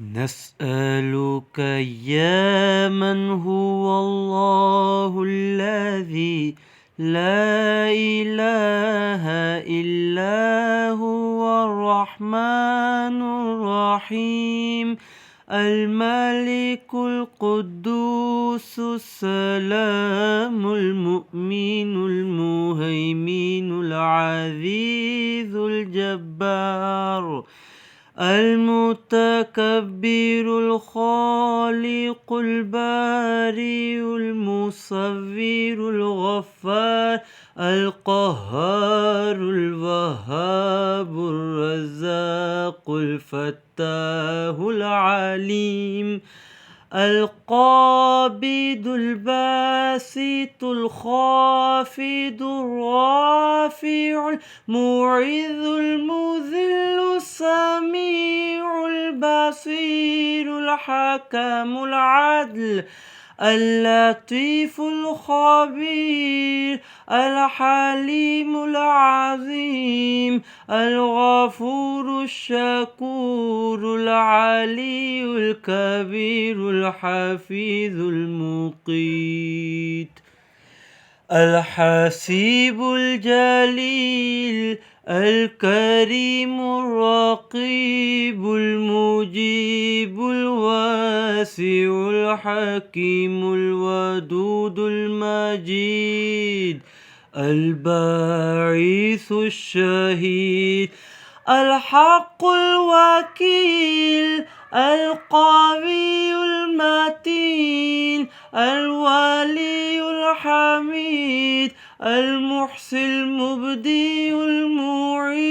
نسألك يا من هو الله الذي لا إله إلا هو الرحمن الرحيم الملك القدوس السلام المؤمن المهيمن العزيز الجبار المتكبر الخالق البارئ المصور الغفار القهار الوهاب الرزاق الفتاح العليم القابض الباسط الخافض الرافع المعز المذل السميع البصير الحكم العدل اللطيف الخبير الحليم العظيم الغفور الشكور العلي الكبير الحفيظ المقيت الحسيب الجليل الكريم الرقيب المجيب الواسع الحكيم الودود المجيد الباعث الشهيد الحق الوكيل القوي المتين الولي الحميد المحصي المبدي المعيد